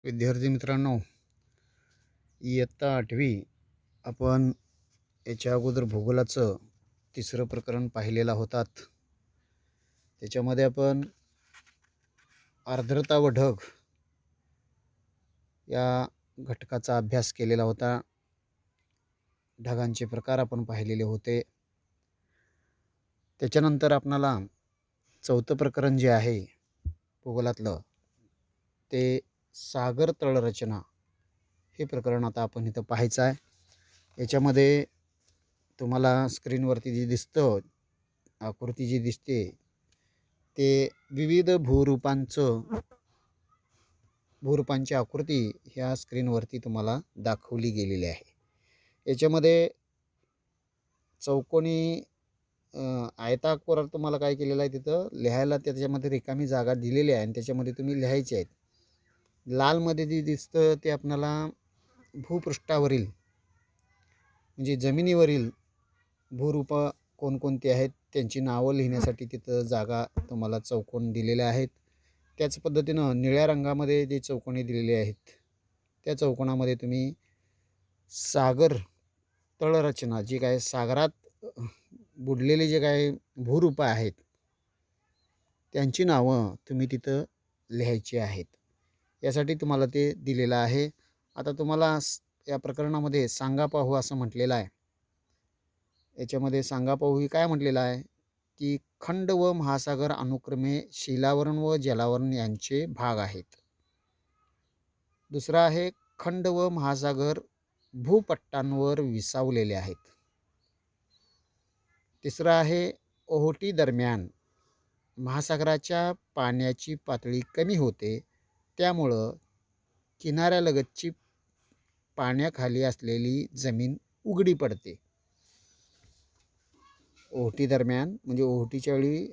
विद्यार्थी मित्रांनो, इयत्ता 8वी आपण याच्या अगोदर भूगोलाचं तिसरं प्रकरण पाहिलेलं होतात. त्याच्यामध्ये आपण आर्द्रता व ढग या घटकाचा अभ्यास केलेला होता. ढगांचे प्रकार आपण पाहिलेले होते. त्याच्यानंतर आपणाला चौथं प्रकरण जे आहे भूगोलातलं ते सागर तळरचना हे प्रकरण आता आपण इथं पाहायचं आहे. याच्यामध्ये तुम्हाला स्क्रीनवरती जे दिसतं आकृती जी दिसते ते विविध भूरूपांची आकृती ह्या स्क्रीनवरती तुम्हाला दाखवली गेलेली आहे. याच्यामध्ये चौकोनी आयताकृती तुम्हाला काय केलेलं आहे, तिथं लिहायला त्याच्यामध्ये रिकामी जागा दिलेली आहे आणि त्याच्यामध्ये तुम्ही लिहायचे आहेत. लालमध्ये जे दिसतं ते आपल्याला भूपृष्ठावरील म्हणजे जमिनीवरील भूरूपं कोणकोणती आहेत त्यांची नावं लिहिण्यासाठी तिथं जागा तुम्हाला चौकोन दिलेल्या आहेत. त्याच पद्धतीनं निळ्या रंगामध्ये जे चौकोनी दिलेले आहेत त्या चौकोनामध्ये तुम्ही सागर तळरचना जी काय सागरात बुडलेले जे काय भूरूपं आहेत त्यांची नावं तुम्ही तिथं लिहायची आहेत. यासाठी तुम्हाला ते दिलेलं आहे. आता तुम्हाला या प्रकरणामध्ये सांगा पाहू असं म्हटलेलं आहे. याच्यामध्ये सांगा पाहू ही काय म्हटलेलं आहे की खंड व महासागर अनुक्रमे शिलावरण व जलावरण यांचे भाग आहेत. दुसरा आहे खंड व महासागर भूपट्टांवर विसावलेले आहेत. तिसरं आहे ओहोटी दरम्यान महासागराच्या पाण्याची पातळी कमी होते, त्यामुळं किनाऱ्यालगतची पाण्याखाली असलेली जमीन उघडी पडते. ओहोटी दरम्यान म्हणजे ओहोटीच्या वेळी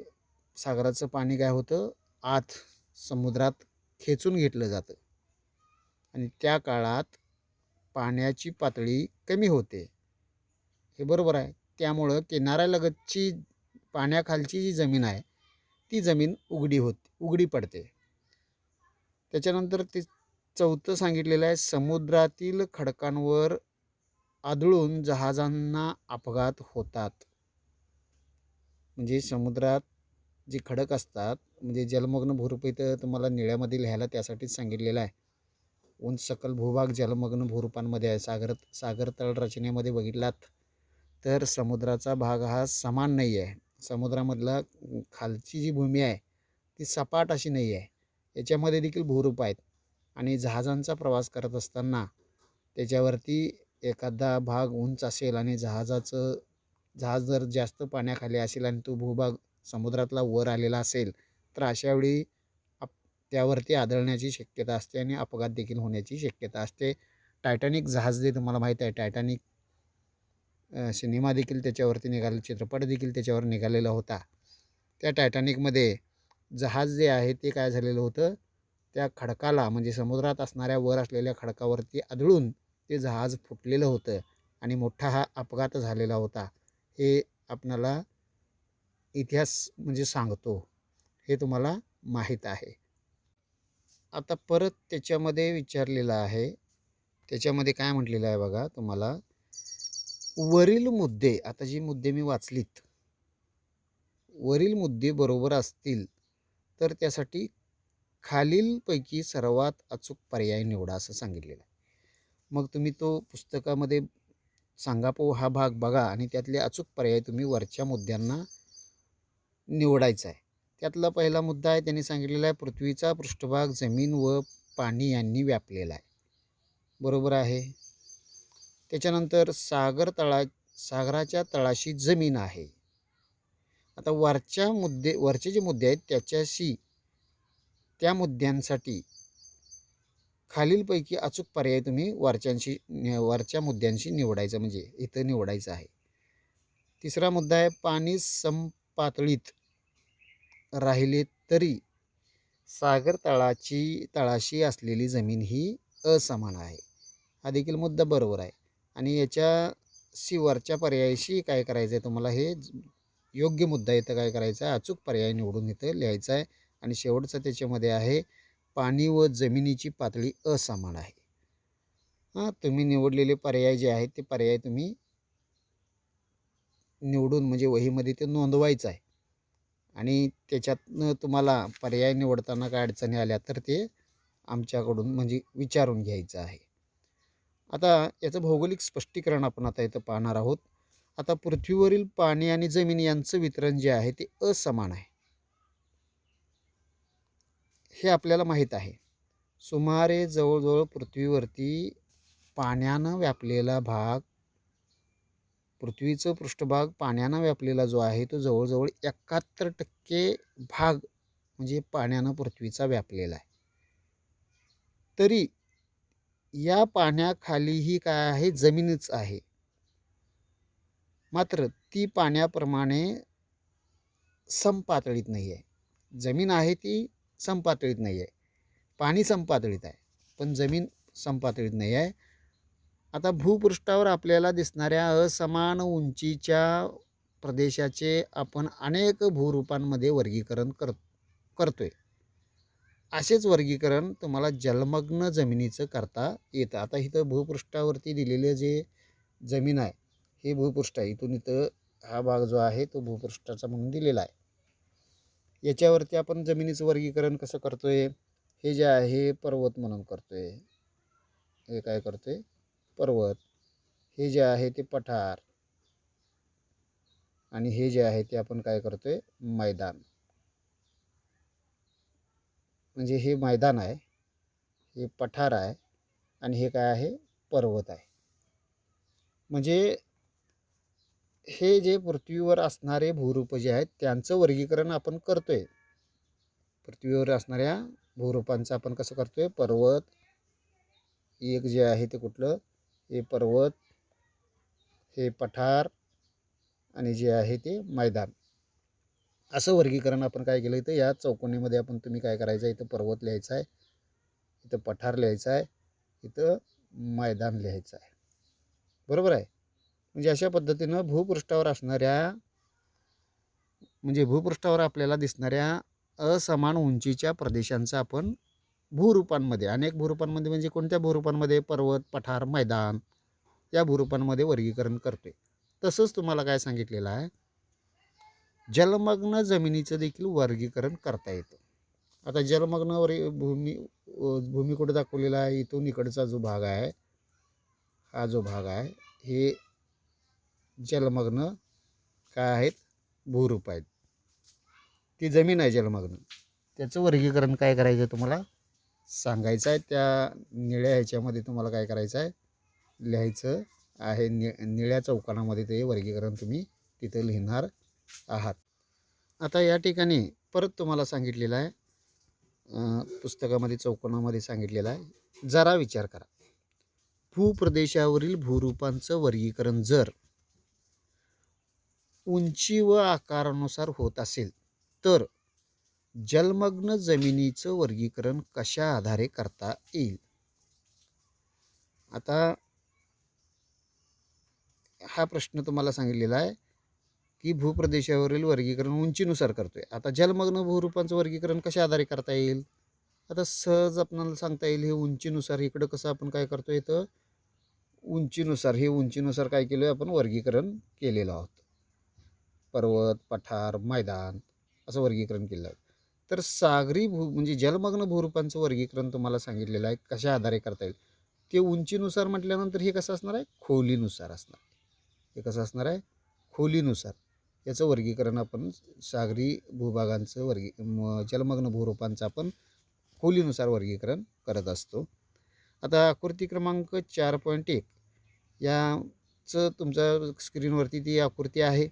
सागराचं पाणी काय होतं, आत समुद्रात खेचून घेतलं जातं आणि त्या काळात पाण्याची पातळी कमी होते, हे बरोबर आहे. त्यामुळं किनाऱ्यालगतची पाण्याखालची जी जमीन आहे ती जमीन उघडी पडते. त्याच्यानंतर ते चौथं सांगितलेलं आहे समुद्रातील खडकांवर आदळून जहाजांना अपघात होतात. म्हणजे समुद्रात जे खडक असतात म्हणजे जलमग्न भूरूप इथं तुम्हाला निळ्यामध्ये लिहायला त्यासाठीच सांगितलेलं आहे. उंच सकल भूभाग जलमग्न भूरूपांमध्ये आहे. सागर तळ रचनेमध्ये बघितलात तर समुद्राचा भाग हा समान नाही आहे. समुद्रामधला खालची जी भूमी आहे ती सपाट अशी नाही आहे. याच्यामध्ये देखील भूरूप आहेत आणि जहाजांचा प्रवास करत असताना त्याच्यावरती एखादा भाग उंच असेल आणि जहाज जर जास्त पाण्याखाली असेल आणि तो भूभाग समुद्रातला वर आलेला असेल तर अशावेळी त्यावरती आदळण्याची शक्यता असते आणि अपघात देखील होण्याची शक्यता असते. टायटॅनिक जहाज जे तुम्हाला माहीत आहे, टायटॅनिक सिनेमा देखील त्याच्यावरती निघाला, चित्रपट देखील त्याच्यावर निघालेला होता. त्या टायटॅनिकमध्ये जहाज जे आहे ते काय झालेलं होतं, त्या खडकाला म्हणजे समुद्रात असणाऱ्या वर असलेल्या खडकावरती आदळून ते जहाज फुटलेलं होतं आणि मोठा हा अपघात झालेला होता. हे आपणाला इतिहास म्हणजे सांगतो, हे तुम्हाला माहीत आहे. आता परत त्याच्यामध्ये विचारलेलं आहे, त्याच्यामध्ये काय म्हटलेलं आहे बघा तुम्हाला, वरील मुद्दे आता जी मुद्दे मी वाचलीत वरील मुद्दे बरोबर असतील तर त्यासाठी खालीलपैकी सर्वात अचूक पर्याय निवडा असं सांगितलेलं आहे. मग तुम्ही तो पुस्तकामध्ये सांगा पाहू हा भाग बघा आणि त्यातले अचूक पर्याय तुम्ही वरच्या मुद्द्यांना निवडायचा आहे. त्यातला पहिला मुद्दा आहे त्यांनी सांगितलेला आहे पृथ्वीचा पृष्ठभाग जमीन व पाणी यांनी व्यापलेला आहे. बरोबर आहे. त्याच्यानंतर सागराच्या तळाशी जमीन आहे. आता वरचे जे मुद्दे आहेत त्या मुद्द्यांसाठी खालीलपैकी अचूक पर्याय तुम्ही वरच्या मुद्द्यांशी निवडायचं म्हणजे इथं निवडायचं आहे. तिसरा मुद्दा आहे पाणी समपातळीत राहिले तरी सागर तळाशी असलेली जमीन ही असमान आहे. हा देखील मुद्दा बरोबर आहे आणि वरच्या पर्यायाशी काय करायचं आहे तुम्हाला, हे योग्य मुद्दा इथं काय करायचा आहे, अचूक पर्याय निवडून इथं लिहायचा आहे. आणि शेवटचा त्याच्यामध्ये आहे पाणी व जमिनीची पातळी असमान आहे. तुम्ही निवडलेले पर्याय जे आहेत ते पर्याय तुम्ही निवडून म्हणजे वहीमध्ये ते नोंदवायचं आहे. आणि त्याच्यातनं तुम्हाला पर्याय निवडताना काय अडचणी आल्या तर ते आमच्याकडून म्हणजे विचारून घ्यायचं आहे. आता याचं भौगोलिक स्पष्टीकरण आपण आता इथं पाहणार आहोत. आता पृथ्वीवरील पाणी आणि जमीन यांचं वितरण जे आहे ते असमान आहे, हे आपल्याला माहीत आहे. सुमारे जवळजवळ पृथ्वीवरती पाण्यानं व्यापलेला भाग, पृथ्वीचं पृष्ठभाग पाण्यानं व्यापलेला जो आहे तो जवळजवळ 71% भाग म्हणजे पाण्यानं पृथ्वीचा व्यापलेला आहे. तरी या पाण्याखालीही काय आहे, जमीनच आहे. मात्र ती पाण्याप्रमाणे समपातळीत नाही आहे. जमीन आहे ती समपातळीत नाही आहे. पाणी समपातळीत आहे, पण जमीन समपातळीत नाही आहे. आता भूपृष्ठावर आपल्याला दिसणाऱ्या असमान उंचीच्या प्रदेशाचे आपण अनेक भूरूपांमध्ये वर्गीकरण करतोय. असेच वर्गीकरण तुम्हाला जलमग्न जमिनीचं करता येतं. आता इथं भूपृष्ठावरती दिलेले जे जमीन आहे, हे भूपृष्ठ आहे. इथून इथं हा भाग जो आहे तो भूपृष्ठाचा म्हणून दिलेला आहे. याच्यावरती आपण जमिनीचं वर्गीकरण कसं करतोय, हे जे आहे पर्वत म्हणून करतोय. हे काय करतोय, पर्वत. हे जे आहे ते पठार आणि हे जे आहे ते आपण काय करतोय, मैदान. म्हणजे हे मैदान आहे, हे पठार आहे आणि हे काय आहे, पर्वत आहे. म्हणजे हे जे पृथ्वीवर असणारे भूरूप जे आहेत त्यांचं वर्गीकरण आपण करतोय. पृथ्वीवर असणाऱ्या भूरूपांचं आपण कसं करतोय, पर्वत एक जे आहे ते कुठलं, हे पर्वत, हे पठार आणि जे आहे ते मैदान, असं वर्गीकरण आपण काय केलं. इथं या चौकोनीमध्ये आपण तुम्ही काय करायचं, इथं पर्वत लिहायचा आहे, इथं पठार लिहायचं आहे, इथं मैदान लिहायचं आहे. बरोबर आहे. म्हणजे अशा पद्धतीनं भूपृष्ठावर असणाऱ्या म्हणजे भूपृष्ठावर आपल्याला दिसणाऱ्या असमान उंचीच्या प्रदेशांचं आपण भूरूपांमध्ये, अनेक भूरूपांमध्ये म्हणजे कोणत्या भूरूपांमध्ये, पर्वत, पठार, मैदान या भूरूपांमध्ये वर्गीकरण करतोय. तसंच तुम्हाला काय सांगितलेलं आहे, जलमग्न जमिनीचं देखील वर्गीकरण करता येतं. आता जलमग्न भूमी कुठं दाखवलेला आहे, इथून इकडचा जो भाग आहे, हा जो भाग आहे हे जलमग्न काय आहेत, भूरूप आहेत. ती जमीन आहे जलमग्न. त्याचं वर्गीकरण काय करायचं तुम्हाला सांगायचं आहे. त्या निळ्या ह्याच्यामध्ये तुम्हाला काय करायचं आहे, लिहायचं आहे. निळ्या चौकोनामध्ये ते वर्गीकरण तुम्ही तिथे लिहिणार आहात. आता या ठिकाणी परत तुम्हाला सांगितलेलं आहे, पुस्तकामध्ये चौकोनामध्ये सांगितलेलं आहे, जरा विचार करा. भूप्रदेशावरील भूरूपांचं वर्गीकरण जर उंची व आकारानुसार होत असेल तर जलमग्न जमिनीचं वर्गीकरण कशा आधारे करता येईल. आता हा प्रश्न तुम्हाला सांगितलेला आहे की भूप्रदेशावरील वर्गीकरण उंचीनुसार करतोय. आता जलमग्न भूरूपांचं वर्गीकरण कशा आधारे करता येईल. आता सहज आपल्याला सांगता येईल, हे उंचीनुसार. इकडं कसं आपण काय करतोय, तर उंचीनुसार, हे उंचीनुसार काय केलं आपण वर्गीकरण केलेलं आहोत. पर्वत, पठार, मैदान असं वर्गीकरण केलं आहे. तर सागरी म्हणजे जलमग्न भूरूपांचं वर्गीकरण तुम्हाला सांगितलेलं आहे कशा आधारे करता येईल. ते उंचीनुसार म्हटल्यानंतर हे कसं असणार आहे, खोलीनुसार असणार. हे कसं असणार आहे, खोलीनुसार. याचं वर्गीकरण आपण सागरी भूभागांचं जलमग्न भूरूपांचं आपण खोलीनुसार वर्गीकरण करत असतो. आता आकृती क्रमांक 4.1 याचं तुमच्या स्क्रीनवरती ती आकृती आहे.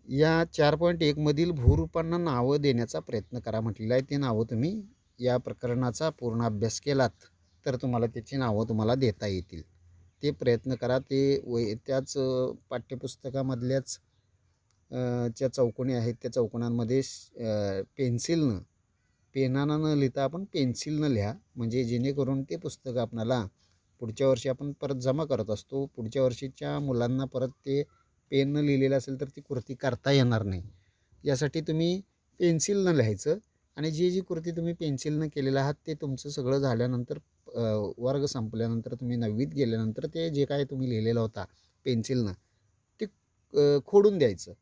या 4.1 मधील भूरूपांना नावं देण्याचा प्रयत्न करा म्हटलेलं आहे. ते नावं तुम्ही या प्रकरणाचा पूर्ण अभ्यास केलात तर तुम्हाला त्याची नावं तुम्हाला देता येतील. ते प्रयत्न करा. ते त्याच पाठ्यपुस्तकामधल्याच ज्या चौकोनी आहेत त्या चौकोनांमध्ये पेन्सिलनं, पेनानं न लिहिता आपण पेन्सिलनं लिहा. म्हणजे जेणेकरून ते पुस्तक आपल्याला पुढच्या वर्षी आपण परत जमा करत असतो. पुढच्या वर्षीच्या मुलांना परत ते पेननं लिहिलेलं असेल तर ती कृती करता येणार नाही. यासाठी तुम्ही पेन्सिलनं लिहायचं. आणि जी कृती तुम्ही पेन्सिलनं केलेलं आहात ते तुमचं सगळं झाल्यानंतर वर्ग संपल्यानंतर तुम्ही 9वीत गेल्यानंतर ते जे काय तुम्ही लिहिलेलं होता पेन्सिलनं ते खोडून द्यायचं.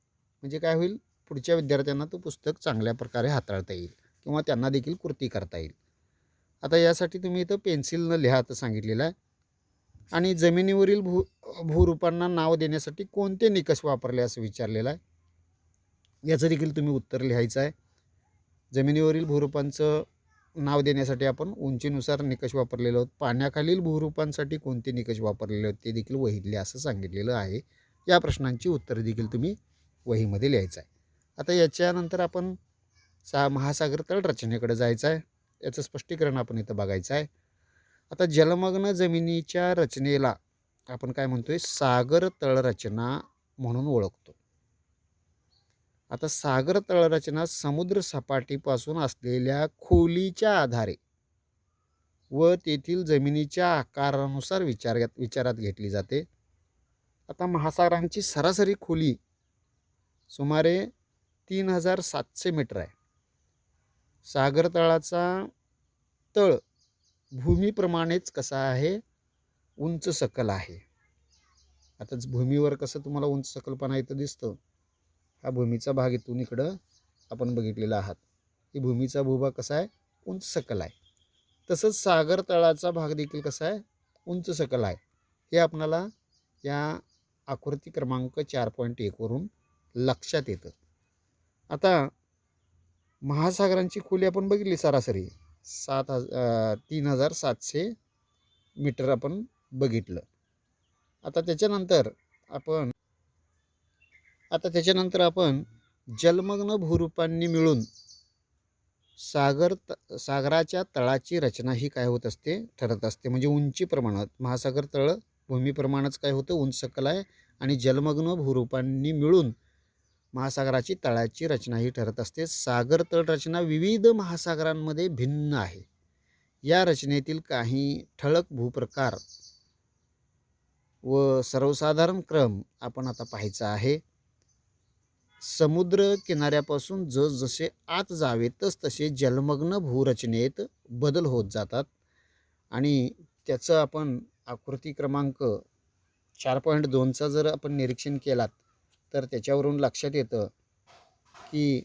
म्हणजे काय होईल, पुढच्या विद्यार्थ्यांना तो पुस्तक चांगल्या प्रकारे हाताळता येईल किंवा त्यांना देखील कृती करता येईल. आता यासाठी तुम्ही इथं पेन्सिलनं लिहा असं सांगितलेलं आहे. आणि जमिनीवरील भूरूपांना नाव देण्यासाठी कोणते निकष वापरले असं विचारलेलं आहे. याचं देखील तुम्ही उत्तर लिहायचं आहे. जमिनीवरील भूरूपांचं नाव देण्यासाठी आपण उंचीनुसार निकष वापरलेले आहोत. पाण्याखालील भूरूपांसाठी कोणते निकष वापरलेले आहेत ते देखील वहीत लिहा असं सांगितलेलं आहे. या प्रश्नांची उत्तरं देखील तुम्ही वहीमध्ये लिहायचं आहे. आता याच्यानंतर आपण महासागर तळ रचनेकडे जायचं आहे. याचं स्पष्टीकरण आपण इथं बघायचं आहे. आता जलमग्न जमिनीच्या रचनेला आपण काय म्हणतोय, सागर तळरचना म्हणून ओळखतो. आता सागर तळरचना समुद्र सपाटीपासून असलेल्या खोलीच्या आधारे व तेथील जमिनीच्या आकारानुसार विचारात घेतली जाते. आता महासागरांची सरासरी खोली सुमारे 3700 मीटर आहे. सागर तळाचा तळ भूमीप्रमाणेच कसा आहे, उंच सकल आहे. आता भूमीवर कसं तुम्हाला उंच सकलपणा इथं दिसतं, हा भूमीचा भाग इथून इकडं आपण बघितलेला आहात. ही भूमीचा भूभाग कसा आहे, उंच सकल आहे. तसंच सागर तळाचा भाग देखील कसा आहे, उंच सकल आहे. हे आपणाला या आकृती क्रमांक 4.1 वरून लक्षात येतं. आता महासागरांची खोली आपण बघितली सरासरी 3700 मीटर आपण बघितलं. आता त्याच्यानंतर आपण जलमग्न भूरूपांनी मिळून सागराच्या तळाची रचना ही काय होत असते, ठरत असते. म्हणजे उंची प्रमाणात महासागर तळ भूमीप्रमाणच काय होतं, उंच सकल आहे. आणि जलमग्न भूरूपांनी मिळून महासागराची तळाची रचना ही ठरत असते. सागर तळ रचना विविध महासागरांमध्ये भिन्न आहे. या रचनेतील काही ठळक भूप्रकार व सर्वसाधारण क्रम आपण आता पाहायचा आहे. समुद्र किनाऱ्यापासून जसजसे आत जावे तसतसे जलमग्न भूरचनेत बदल होत जातात. आणि त्याचं आपण आकृती क्रमांक 4.2चा जर आपण निरीक्षण केलात तर त्याच्यावरून लक्षात येतं की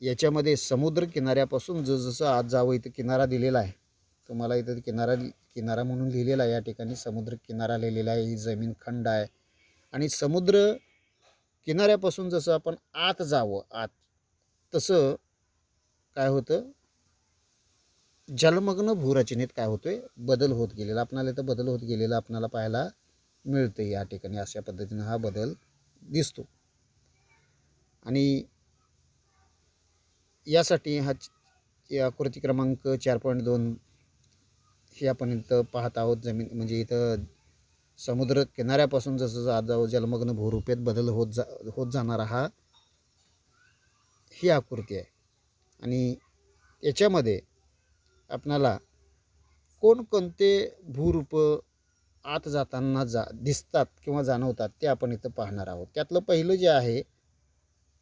याच्यामध्ये समुद्र किनाऱ्यापासून जसं आत जावं, इथं किनारा दिलेला आहे तुम्हाला, इथं किनारा म्हणून लिहिलेला आहे. या ठिकाणी समुद्र किनारा लिहिलेला आहे. ही जमीन खंड आहे. आणि समुद्र किनाऱ्यापासून जसं आपण आत जावं तसं काय होतं, जलमग्न भूरचनेत काय होतोय, बदल होत गेलेला आपल्याला इथं बदल होत गेलेला आपल्याला पाहायला मिळतं. या ठिकाणी अशा पद्धतीनं हा बदल दिसतो. आणि यासाठी या आकृती क्रमांक 4.2 ही आपण इथं पाहत आहोत. जमीन म्हणजे इथं समुद्र किनाऱ्यापासून जसं आत जावं जलमग्न भूरूपेत बदल होत जाणारा ही आकृती आहे. आणि याच्यामध्ये आपणाला कोणकोणते भूरूप आत जाताना दिसतात किंवा जाणवतात ते आपण इथं पाहणार आहोत. त्यातलं पहिलं जे आहे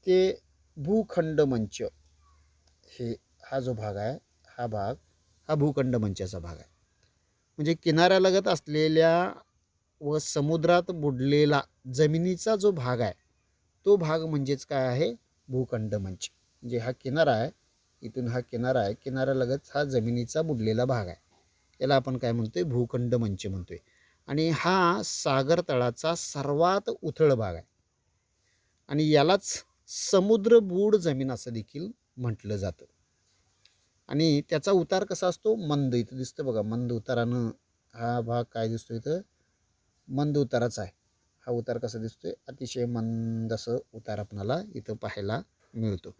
ते भूखंड मंच. हा जो भाग आहे, हा भूखंड मंचाचा भाग आहे. म्हणजे किनाऱ्यालगत असलेल्या व समुद्रात बुडलेला जमिनीचा जो भाग आहे तो भाग म्हणजेच काय आहे, भूखंड मंच. म्हणजे हा किनारा आहे, इथून हा किनारा आहे, किनाऱ्यालगत हा जमिनीचा बुडलेला भाग आहे. याला आपण काय म्हणतोय, भूखंड मंच म्हणतोय. आणि हा सागर तळाचा सर्वात उथळ भाग आहे. आणि यालाच समुद्रबूड जमीन असं देखील म्हटलं जातं. आणि त्याचा उतार कसा असतो, मंद. इथं दिसतं बघा, मंद उतारानं हा भाग काय दिसतो, इथं मंद उताराचा आहे. हा उतार कसा दिसतोय, अतिशय मंद असं उतार आपल्याला इथं पाहायला मिळतो.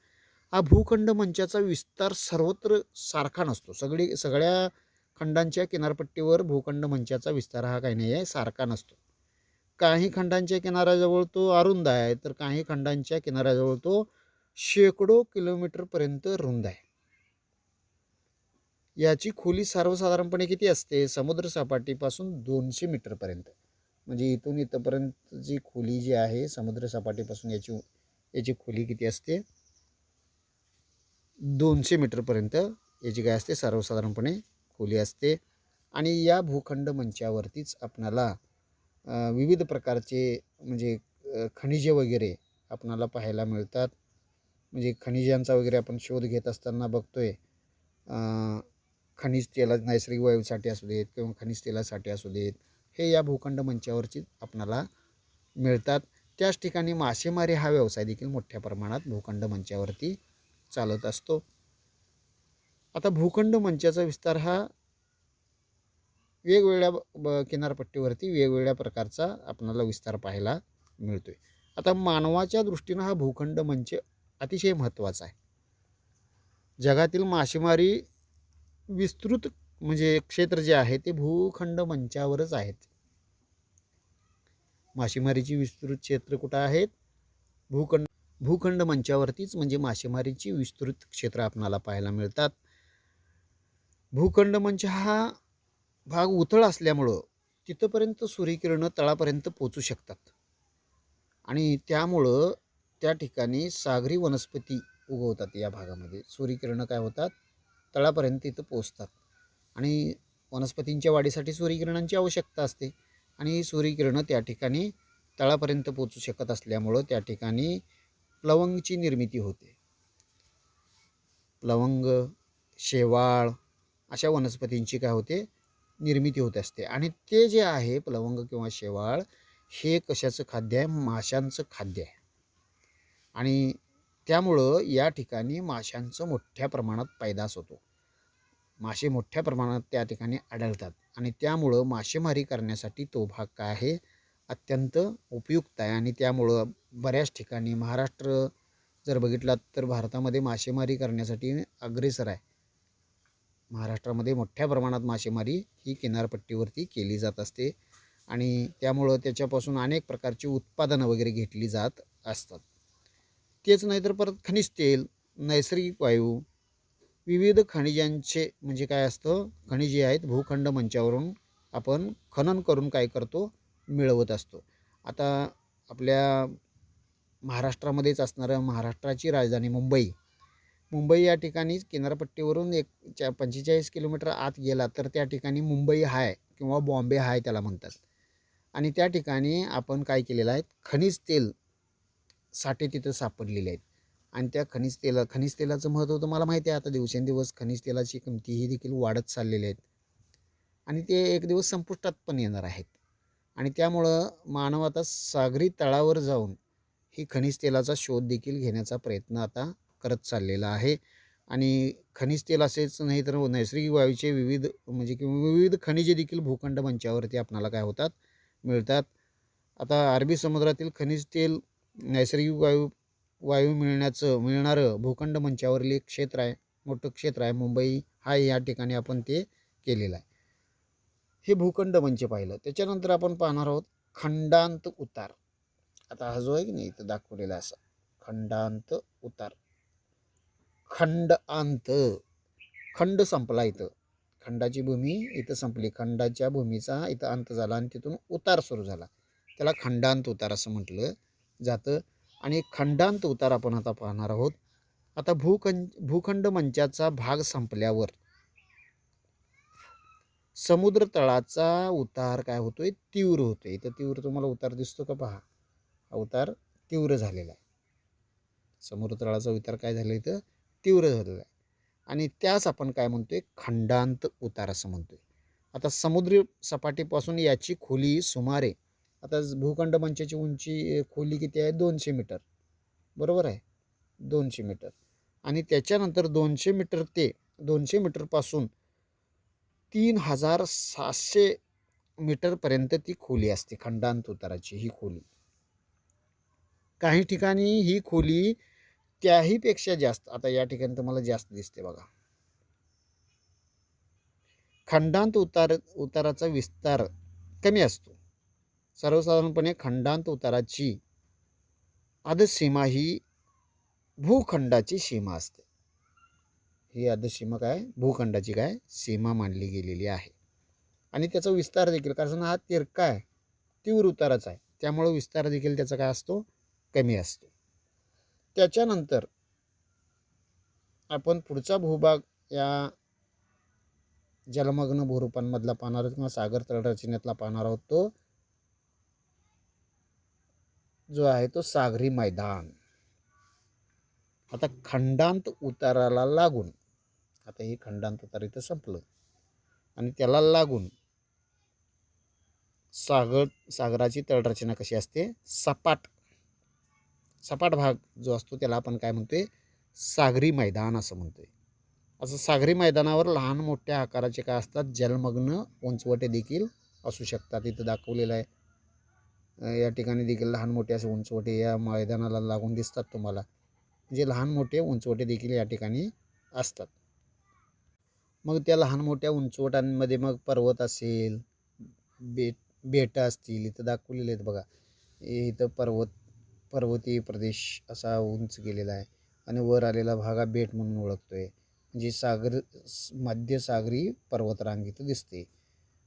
हा भूखंड मंचाचा विस्तार सर्वत्र सारखा नसतो. सगळ्या खंडांच्या किनारपट्टीवर भूखंड मंचाचा विस्तार हा काही नाही आहे, सारखा नसतो. काही खंडांच्या किनाऱ्याजवळ तो अरुंद आहे, तर काही खंडांच्या किनाऱ्याजवळ तो शेकडो किलोमीटरपर्यंत रुंद आहे. याची खोली सर्वसाधारणपणे किती असते, समुद्र सपाटीपासून 200 मीटरपर्यंत. म्हणजे इथून इथंपर्यंत जी खोली जी आहे समुद्र सपाटीपासून याची खोली किती असते, 200 मीटरपर्यंत याची काय असते सर्वसाधारणपणे खोली असते. आणि या भूखंड मंचावरतीच आपणाला विविध प्रकारचे म्हणजे खनिजे वगैरे आपणाला पाहायला मिळतात. म्हणजे खनिजांचा वगैरे आपण शोध घेत असताना बघतोय खनिज तेला नैसर्गिक वायूसाठी असू देत किंवा खनिज तेलासाठी असू देत, हे या भूखंड मंचावरची आपणाला मिळतात. त्याच ठिकाणी मासेमारी हा व्यवसाय देखील मोठ्या प्रमाणात भूखंड मंचावरती चालत असतो. आता भूखंड मंचाचा विस्तार हा वेगवेगळ्या किनारपट्टीवरती वेगवेगळ्या प्रकारचा आपल्याला विस्तार पाहायला मिळतोय. आता मानवाच्या दृष्टीनं हा भूखंड मंच अतिशय महत्त्वाचा आहे. जगातील मासेमारी विस्तृत म्हणजे क्षेत्र जे आहे ते भूखंड मंचावरच आहेत. मासेमारीची विस्तृत क्षेत्र कुठं आहेत? भूखंड मंचावरतीच म्हणजे मासेमारीची विस्तृत क्षेत्र आपल्याला पाहायला मिळतात. भूखंड मंच हा भाग उथळ असल्यामुळं तिथपर्यंत सूर्यकिरणं तळापर्यंत पोचू शकतात आणि त्यामुळं त्या ठिकाणी सागरी वनस्पती उगवतात. या भागामध्ये सूर्यकिरणं काय होतात, तळापर्यंत इथं पोचतात आणि वनस्पतींच्या वाढीसाठी सूर्यकिरणांची आवश्यकता असते आणि सूर्यकिरणं त्या ठिकाणी तळापर्यंत पोचू शकत असल्यामुळं त्या ठिकाणी प्लवंगची निर्मिती होते. प्लवंग, शेवाळ अशा वनस्पतींची काय होते, निर्मिती होत असते. आणि ते जे आहे प्लवंग किंवा शेवाळ हे कशाचं खाद्य आहे? माशांचं खाद्य आहे. आणि त्यामुळं या ठिकाणी माशांचं मोठ्या प्रमाणात पैदास होतो. मासे मोठ्या प्रमाणात त्या ठिकाणी आढळतात आणि त्यामुळं मासेमारी करण्यासाठी तो भाग काय आहे, अत्यंत उपयुक्त आहे. आणि त्यामुळं बऱ्याच ठिकाणी महाराष्ट्र जर बघितलात तर भारतामध्ये मासेमारी करण्यासाठी अग्रेसर आहे. महाराष्ट्रामध्ये मोठ्या प्रमाणात मासेमारी ही किनारपट्टीवरती केली जात असते आणि त्यामुळं त्याच्यापासून अनेक प्रकारची उत्पादनं वगैरे घेतली जात असतात. तेच नाही तर परत खनिज तेल, नैसर्गिक वायू, विविध खनिजांचे म्हणजे काय असतं, खनिजे आहेत भूखंड मंचावरून आपण खनन करून काय करतो, मिळवत असतो. आता आपल्या महाराष्ट्रामध्येच असणारं महाराष्ट्राची राजधानी मुंबई या ठिकाणी किनारपट्टीवरून 45 किलोमीटर आत गेला तर त्या ठिकाणी मुंबई हाय किंवा बॉम्बे हाय त्याला म्हणतात. आणि त्या ठिकाणी आपण काय केलेलं आहे, खनिज तेल साठे तिथं सापडलेले आहेत. आणि त्या खनिज तेलाचं महत्त्व तुम्हाला माहिती आहे. आता दिवसेंदिवस खनिज तेलाची किमती ही देखील वाढत चाललेली आहेत आणि ते एक दिवस संपुष्टात पण येणार आहेत. आणि त्यामुळं मानव आता सागरी तळावर जाऊन ही खनिज तेलाचा शोध देखील घेण्याचा प्रयत्न आता करत चाललेला आहे. आणि खनिज तेल असेच नाही तर नैसर्गिक वायूचे विविध म्हणजे किंवा विविध खनिजे देखील भूखंड मंचावरती आपणाला काय होतात, मिळतात. आता अरबी समुद्रातील खनिज तेल नैसर्गिक वायू मिळणारं भूखंड मंचावरील एक क्षेत्र आहे, मोठं क्षेत्र आहे. मुंबई हा या ठिकाणी आपण ते केलेलं आहे. हे भूखंड मंच पाहिलं. त्याच्यानंतर आपण पाहणार आहोत खंडांत उतार. आता हा जो आहे की नाही इथं दाखवलेला असा खंडांत उतार. खंड संपला इथं, खंडाची भूमी इथं संपली, खंडाच्या भूमीचा इथं अंत झाला आणि तिथून उतार सुरू झाला, त्याला खंडांत उतार असं म्हटलं जातं. आणि खंडांत उतार आपण आता पाहणार आहोत. आता भूखंड मंचाचा भाग संपल्यावर समुद्र तळाचा उतार काय होतोय, तीव्र होतोय. इथं तीव्र तुम्हाला उतार दिसतो का? पहा, हा उतार तीव्र झालेला आहे. समुद्र तळाचा उतार काय झाला, इथं तीव्र झालेला आहे. आणि त्यास आपण काय म्हणतोय, खंडांत उतार असं म्हणतोय. आता समुद्र सपाटीपासून याची खोली सुमारे, आता भूखंड मंचाची उंची खोली किती आहे, 200 मीटर, बरोबर आहे, 200 मीटर. आणि त्याच्यानंतर 200 मीटर ते 200 मीटरपासून 3700 मीटरपर्यंत ती खोली असते, खंडांत उताराची ही खोली. काही ठिकाणी ही खोली त्याहीपेक्षा जास्त, आता या ठिकाणी तुम्हाला जास्त दिसते बघा. खंडांत उताराचा विस्तार कमी असतो. सर्वसाधारणपणे खंडांत उताराची अधसीमा ही भूखंडाची सीमा असते. ही अधसीमा काय, भूखंडाची काय सीमा मानली गेलेली आहे. आणि त्याचा विस्तार देखील, कारण हा तिरका आहे, तीव्र उताराचा आहे, त्यामुळे विस्तार देखील त्याचा काय असतो, कमी असतो. त्याच्यानंतर आपण पुढचा भूभाग या जलमग्न भूरूपांमधला पाहणार आहोत किंवा सागर तळरचनेतला पाहणार आहोत, तो जो आहे तो सागरी मैदान. आता खंडांत उताराला लागून, आता हे खंडांत उतार इथं संपलं आणि त्याला लागून सागराची तळरचना कशी असते, सपाट भाग जो असतो त्याला आपण काय म्हणतोय, सागरी मैदान असं म्हणतोय. असं सागरी मैदानावर लहान मोठ्या आकाराचे काय असतात, जलमग्न उंचवटे देखील असू शकतात. इथं दाखवलेलं आहे. या ठिकाणी देखील लहान मोठे असे उंचवटे या मैदानाला लागून दिसतात तुम्हाला. म्हणजे लहान मोठे उंचवटे देखील या ठिकाणी असतात. मग त्या लहान मोठ्या उंचवटांमध्ये मग पर्वत असेल, बेटं असतील. इथं दाखवलेले आहेत बघा. इथं पर्वतीय प्रदेश असा उंच गेलेला आहे आणि वर आलेला भाग हा बेट म्हणून ओळखतोय. म्हणजे मध्यसागरी पर्वतरांग इथं दिसते.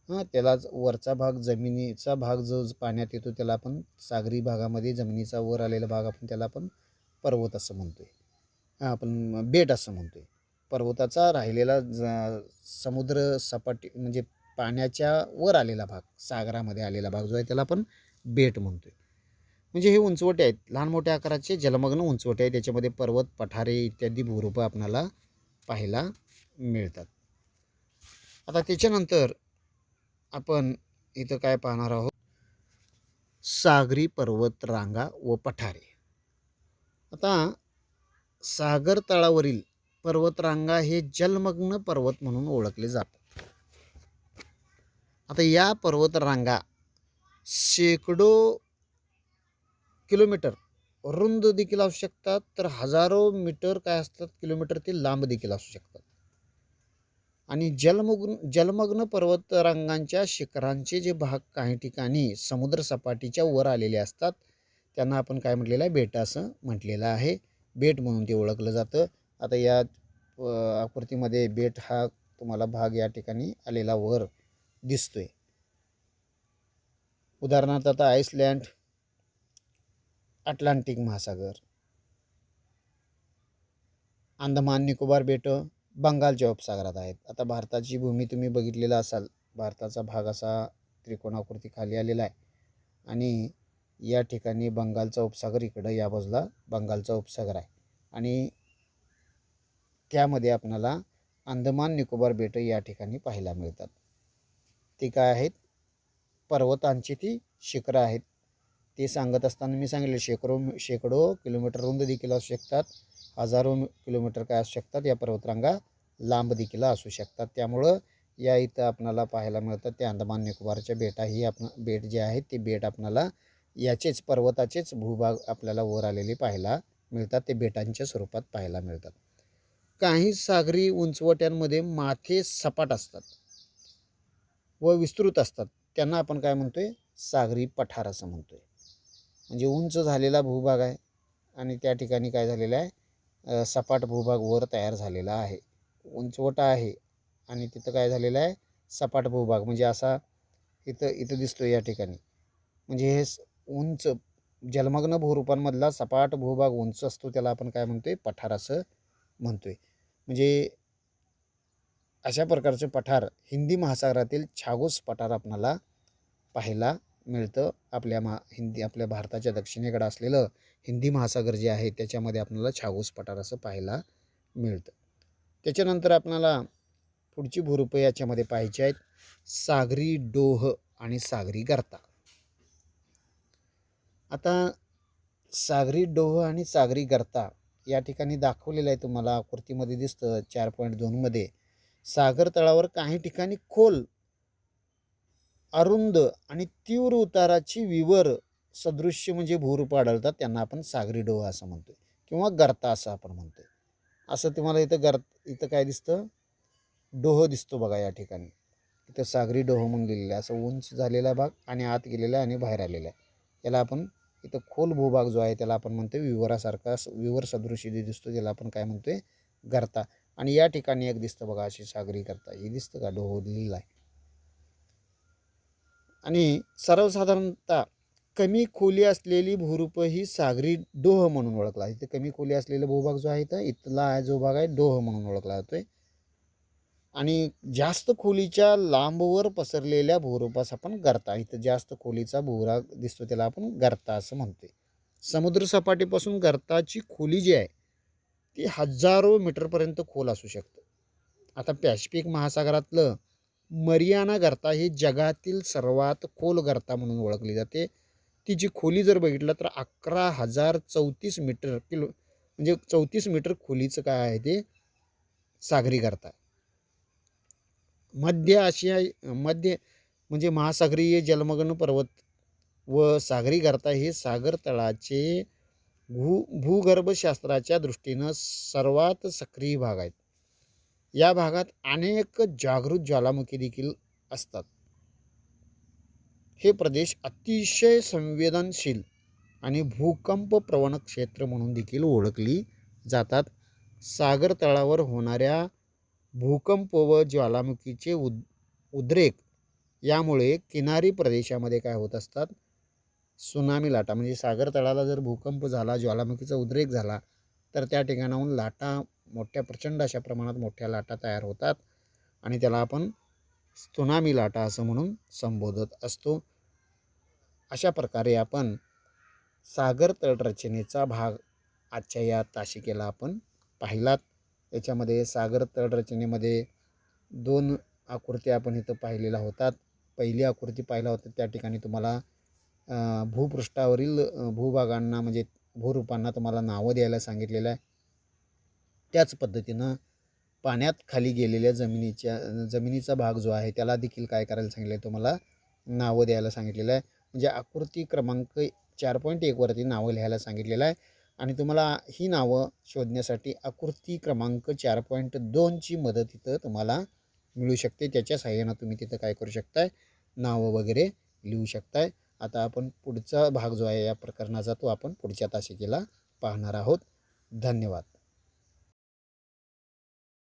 त्यालाच वरचा भाग, जमिनीचा भाग जो पाण्यात येतो त्याला आपण सागरी भागामध्ये जमिनीचा वर आलेला भाग आपण त्याला आपण पर्वत असं म्हणतोय, आपण बेट असं म्हणतोय. पर्वताचा राहिलेला समुद्र सपाटी म्हणजे पाण्याच्या वर आलेला भाग, सागरामध्ये आलेला भाग जो आहे त्याला आपण बेट म्हणतोय. म्हणजे हे उंचवटे आहेत, लहान मोठ्या आकाराचे जलमग्न उंचवटे आहेत. त्याच्यामध्ये पर्वत, पठारे इत्यादी भूरूपं आपल्याला पाहायला मिळतात. आता त्याच्यानंतर आपण इथं काय पाहणार आहोत, सागरी पर्वत रांगा व पठारे. आता सागर तळावरील पर्वतरांगा हे जलमग्न पर्वत म्हणून ओळखले जातात. आता या पर्वतरांगा शेकडो किलोमीटर रुंद देखील असू शकतात, तर हजारो मीटर काय असतात, किलोमीटर ते लांब देखील असू शकतात. आणि जलमग्न पर्वतरांगांच्या शिखरांचे जे भाग काही ठिकाणी समुद्र सपाटीच्या वर आलेले असतात त्यांना आपण काय म्हटलेलं आहे, बेट असं म्हटलेलं आहे. बेट म्हणून ते ओळखलं जातं. आता या आकृतीमध्ये बेट हा तुम्हाला भाग या ठिकाणी आलेला वर दिसतोय. उदाहरणार्थ आता आइसलँड, अटलांटिक महासागर, अंदमान निकोबार बेटं बंगालच्या उपसागरात आहेत. आता भारताची भूमी तुम्ही बघितलेला असाल, भारताचा भाग असा त्रिकोणाकृती खाली आलेला आहे आणि या ठिकाणी बंगालचा उपसागर, इकडं या बाजूला बंगालचा उपसागर आहे आणि त्यामध्ये आपल्याला अंदमान निकोबार बेटं या ठिकाणी पाहायला मिळतात. ती काय आहेत, पर्वतांची ती शिखरं आहेत. ते सांगत असताना मी सांगितले शेकडो किलोमीटर रुंद देखील असू शकतात, हजारो किलोमीटर काय असू शकतात, या पर्वतरांगा लांब देखील असू शकतात. त्यामुळं या इथं आपणाला पाहायला मिळतात ते अंदमान निकोबारच्या बेटा ही बेट जे आहेत ते बेट आपणाला याचेच पर्वताचेच भूभाग आपल्याला वर आलेले पाहायला मिळतात. ते बेटांच्या स्वरूपात पाहायला मिळतात. काही सागरी उंचवट्यांमध्ये माथे सपाट असतात व विस्तृत असतात, त्यांना आपण काय म्हणतोय, सागरी पठार असं म्हणतोय. म्हणजे उंच झालेला भूभाग आहे आणि त्या ठिकाणी काय झालेलं आहे, सपाट भूभाग वर तयार झालेला आहे. उंचवटा आहे आणि तिथं काय झालेलं आहे, सपाट भूभाग म्हणजे असा इथं दिसतोय या ठिकाणी. म्हणजे हे उंच जलमग्न भूरूपांमधला सपाट भूभाग उंच असतो त्याला आपण काय म्हणतोय, पठार असं म्हणतोय. म्हणजे अशा प्रकारचे पठार हिंदी महासागरातील छागोस पठार आपल्याला पाहायला मिळतं. आपल्या भारताच्या दक्षिणेकडे असलेलं हिंदी महासागर जे आहे त्याच्यामध्ये आपल्याला छागोस पठार असं पाहायला मिळतं. त्याच्यानंतर आपल्याला पुढची भूरूपं याच्यामध्ये पाहायची आहेत, सागरी डोह आणि सागरी गर्ता. आता सागरी डोह आणि सागरी गर्ता या ठिकाणी दाखवलेलं आहे, तुम्हाला आकृतीमध्ये दिसतं 4.2 मध्ये. सागर तळावर काही ठिकाणी खोल, अरुंद आणि तीव्र उताराची विवर सदृश्य म्हणजे भूरूपं आढळतात, त्यांना आपण सागरी डोह असं म्हणतोय किंवा गर्ता असं आपण म्हणतोय. असं तुम्हाला इथं काय दिसतं, डोह दिसतो बघा या ठिकाणी. इथं सागरी डोह म्हणून लिहिलेलं आहे. असं उंच झालेला भाग आणि आत गेलेला आणि बाहेर आलेला आहे. याला आपण इथं खोल भूभाग जो आहे त्याला आपण म्हणतोय विवरासारखा, विवर सदृश्य जे दिसतो त्याला आपण काय म्हणतोय, गर्ता. आणि या ठिकाणी एक दिसतं बघा अशी सागरी गर्ता, ही दिसतं का, डोह लिहिलेला आहे. आणि सर्वसाधारणतः कमी खोली असलेली भूरूप ही सागरी डोह म्हणून ओळखला. इथे कमी खोली असलेला भूभाग जो आहे, तर इथला जो भाग आहे डोह म्हणून ओळखला जातोय. आणि जास्त खोलीच्या लांबवर पसरलेल्या भूरूपास आपण गर्ता, इथं जास्त खोलीचा भूभाग दिसतो त्याला आपण गर्ता असं म्हणतोय. समुद्र सपाटीपासून गर्ताची खोली जी आहे ती हजारो मीटरपर्यंत खोल असू शकते. आता पॅसिफिक महासागरातलं मरियाना गर्ता ही जगातील सर्वात खोल गर्ता म्हणून ओळखली जाते. तिची खोली जर बघितलं तर 11,034 मीटर म्हणजे 34 मीटर खोलीचं काय आहे ते सागरी गर्ता. मध्य आशिया मध्य म्हणजे महासागरीय जलमग्न पर्वत व सागरी गर्ता हे सागर तळाचे भूगर्भशास्त्राच्या दृष्टीनं सर्वात सक्रिय भाग आहेत. या भागात अनेक जागृत ज्वालामुखी देखील असतात. हे प्रदेश अतिशय संवेदनशील आणि भूकंप प्रवण क्षेत्र म्हणून देखील ओळखली जातात. सागर तळावर होणाऱ्या भूकंप व ज्वालामुखीचे उद्रेक यामुळे किनारी प्रदेशामध्ये काय होत असतात, सुनामी लाटा, म्हणजे सागर तळाला जर भूकंप झाला, ज्वालामुखीचा उद्रेक झाला, तर त्या ठिकाणाहून लाटा मोठ्या प्रचंड अशा प्रमाणात मोठ्या लाटा तयार होतात आणि त्याला आपण त्सुनामी लाटा असं म्हणून संबोधत असतो. अशा प्रकारे आपण सागर तळरचनेचा भाग आजच्या या तासिकेला आपण पाहिलात. याच्यामध्ये सागर तळरचनेमध्ये 2 आकृत्या आपण इथं पाहिलेल्या होतात. पहिली आकृती पाहिला होता त्या ठिकाणी तुम्हाला भूपृष्ठावरील भूभागांना म्हणजे भूरूपांना तुम्हाला नावं द्यायला सांगितलेलं आहे. त्याच पद्धतीनं पाण्यात खाली गेलेल्या जमिनीचा भाग जो आहे त्याला देखील काय करायला सांगितलं आहे, तुम्हाला नावं द्यायला सांगितलेलं आहे. म्हणजे आकृती क्रमांक 4.1 वरती नावं लिहायला सांगितलेलं आहे आणि तुम्हाला ही नावं शोधण्यासाठी आकृती क्रमांक 4.2 ची मदत इथं तुम्हाला मिळू शकते. त्याच्या सहाय्यानं तुम्ही तिथं काय करू शकताय, नावं वगैरे लिहू शकताय. आता आपण पुढचा भाग जो आहे या प्रकरणाचा तो आपण पुढच्या तासिकेला पाहणार आहोत. धन्यवाद.